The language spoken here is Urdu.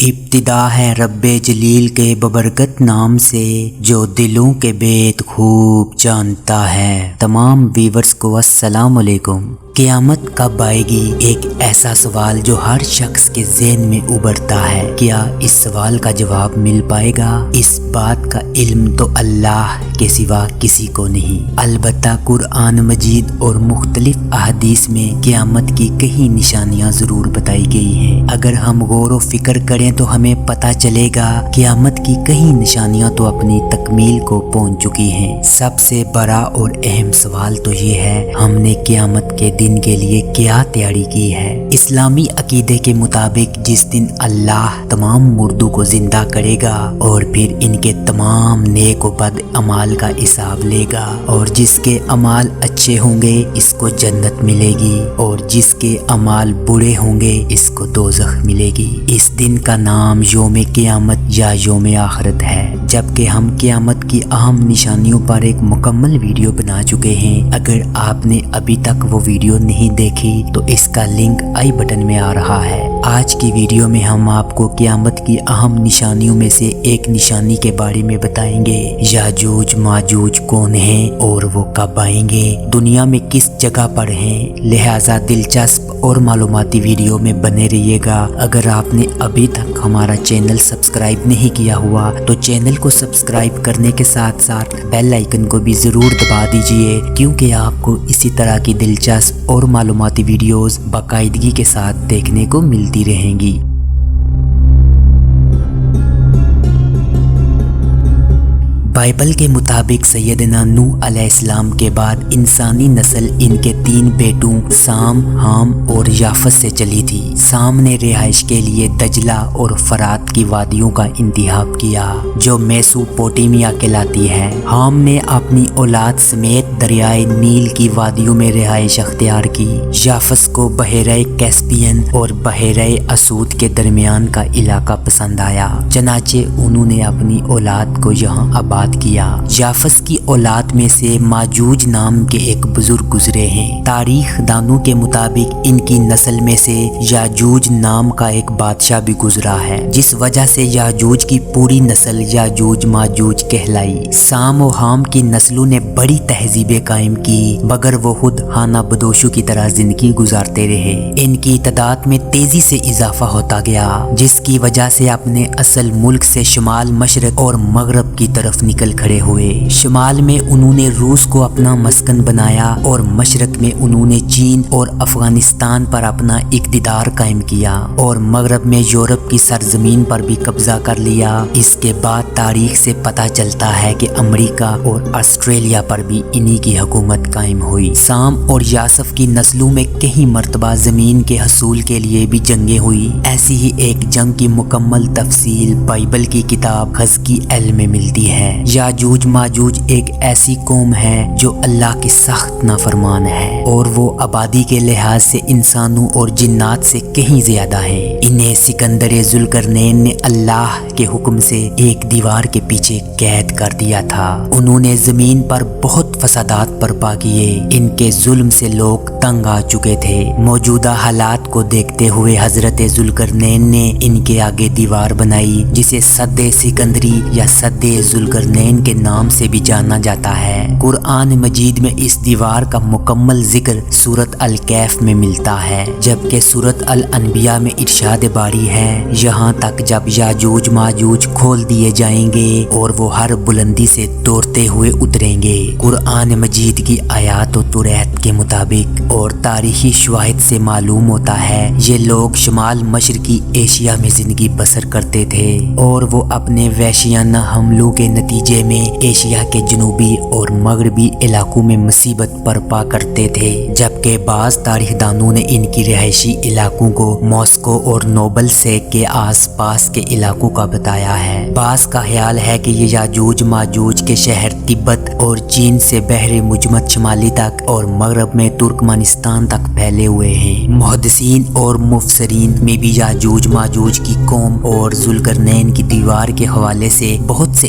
ابتدا ہے رب جلیل کے ببرکت نام سے جو دلوں کے بیت خوب جانتا ہے۔ تمام ویورز کو السلام علیکم۔ قیامت کب آئے گی؟ ایک ایسا سوال جو ہر شخص کے ذہن میں ابھرتا ہے۔ کیا اس سوال کا جواب مل پائے گا؟ اس بات کا علم تو اللہ کے سوا کسی کو نہیں، البتہ قرآن مجید اور مختلف احادیث میں قیامت کی کئی نشانیاں ضرور بتائی گئی ہیں۔ اگر ہم غور و فکر کریں تو ہمیں پتہ چلے گا قیامت کی کئی نشانیاں تو اپنی تکمیل کو پہنچ چکی ہیں۔ سب سے بڑا اور اہم سوال تو یہ ہے، ہم نے قیامت کے دن کے لیے کیا تیاری کی ہے؟ اسلامی عقیدے کے مطابق جس دن اللہ تمام مردوں کو زندہ کرے گا اور پھر ان کے تمام نیک و بد اعمال کا حساب لے گا، اور جس کے اعمال اچھے ہوں گے اس کو جنت ملے گی اور جس کے اعمال برے ہوں گے اس کو دوزخ ملے گی۔ اس دن کا نام یوم قیامت یا یوم آخرت ہے، جبکہ ہم قیامت کی اہم نشانیوں پر ایک مکمل ویڈیو بنا چکے ہیں۔ اگر آپ نے ابھی تک وہ ویڈیو نہیں دیکھی تو اس کا لنک آئی بٹن میں آ رہا ہے۔ آج کی ویڈیو میں ہم آپ کو قیامت کی اہم نشانیوں میں سے ایک نشانی کے بارے میں بتائیں گے۔ یاجوج ماجوج کون ہیں اور وہ کب آئیں گے، دنیا میں کس جگہ پر ہیں، لہٰذا دلچسپ اور معلوماتی ویڈیو میں بنے رہیے گا۔ اگر آپ نے ابھی تک ہمارا چینل سبسکرائب نہیں کیا ہوا تو چینل کو سبسکرائب کرنے کے ساتھ ساتھ بیل آئیکن کو بھی ضرور دبا دیجئے، کیونکہ آپ کو اسی طرح کی دلچسپ اور معلوماتی ویڈیوز باقاعدگی کے ساتھ دیکھنے کو ملتی رہیں گی۔ بائبل کے مطابق سیدنا نوح علیہ السلام کے بعد انسانی نسل ان کے 3 بیٹوں سام، حام اور یافت سے چلی تھی۔ سام نے رہائش کے لیے دجلہ اور فرات کی وادیوں کا انتخاب کیا جو میسوپوٹیمیا کہلاتی ہے۔ حام نے اپنی اولاد سمیت دریائے نیل کی وادیوں میں رہائش اختیار کی۔ یافت کو بحیرہ کیسپیئن اور بحیرہ اسود کے درمیان کا علاقہ پسند آیا، چنانچہ انہوں نے اپنی اولاد کو یہاں آباد کیا۔ یافس کی اولاد میں سے ماجوج نام کے ایک بزرگ گزرے ہیں۔ تاریخ دانوں کے مطابق ان کی نسل میں سے یاجوج نام کا ایک بادشاہ بھی گزرا ہے، جس وجہ سے یاجوج کی پوری نسل یاجوج ماجوج کہلائی۔ سام و حام کی نسلوں نے بڑی تہذیبیں قائم کی، مگر وہ خود خانہ بدوشوں کی طرح زندگی گزارتے رہے۔ ان کی تعداد میں تیزی سے اضافہ ہوتا گیا، جس کی وجہ سے اپنے اصل ملک سے شمال مشرق اور مغرب کی طرف نکل کھڑے ہوئے۔ شمال میں انہوں نے روس کو اپنا مسکن بنایا اور مشرق میں انہوں نے چین اور افغانستان پر اپنا اقتدار قائم کیا اور مغرب میں یورپ کی سرزمین پر بھی قبضہ کر لیا۔ اس کے بعد تاریخ سے پتہ چلتا ہے کہ امریکہ اور آسٹریلیا پر بھی انہی کی حکومت قائم ہوئی۔ سام اور یاسف کی نسلوں میں کئی مرتبہ زمین کے حصول کے لیے بھی جنگیں ہوئی۔ ایسی ہی ایک جنگ کی مکمل تفصیل بائبل کی کتاب حزقییل میں ملتی ہے۔ یاجوج ماجوج ایک ایسی قوم ہے جو اللہ کی سخت نافرمان ہے اور وہ آبادی کے لحاظ سے انسانوں اور جنات سے کہیں زیادہ ہے۔ انہیں سکندر ذوالقرنین نے اللہ کے حکم سے ایک دیوار کے پیچھے قید کر دیا تھا۔ انہوں نے زمین پر بہت فسادات برپا کیے۔ ان کے ظلم سے لوگ تنگ آ چکے تھے۔ موجودہ حالات کو دیکھتے ہوئے حضرت ذوالقرنین نے ان کے آگے دیوار بنائی، جسے سد سکندری یا سد ذوالقرنین کے نام سے بھی جانا جاتا ہے۔ قرآن مجید میں اس دیوار کا مکمل ذکر سورۃ الکہف میں ملتا ہے، جبکہ سورۃ الانبیاء میں ارشاد باری ہے، یہاں تک جب یاجوج ماجوج کھول دیے جائیں گے اور وہ ہر بلندی سے دوڑتے ہوئے اتریں گے۔ قرآن مجید کی آیات و توریت کے مطابق اور تاریخی شواہد سے معلوم ہوتا ہے یہ لوگ شمال مشرقی ایشیا میں زندگی بسر کرتے تھے اور وہ اپنے وحشیانہ حملوں کے نتیجے میں ایشیا کے جنوبی اور مغربی علاقوں میں مصیبت برپا کرتے تھے، جبکہ بعض تاریخ دانوں نے ان کی رہائشی علاقوں کو ماسکو اور نوبل سیک کے آس پاس کے علاقوں کا بتایا ہے۔ بعض کا خیال ہے کہ یہ یاجوج ماجوج کے شہر تبت اور چین سے بحر مجمد شمالی تک اور مغرب میں ترکمانستان تک پھیلے ہوئے ہیں۔ محدثین اور مفسرین میں بھی یاجوج ماجوج کی قوم اور ذوالقرنین کی دیوار کے حوالے سے بہت سے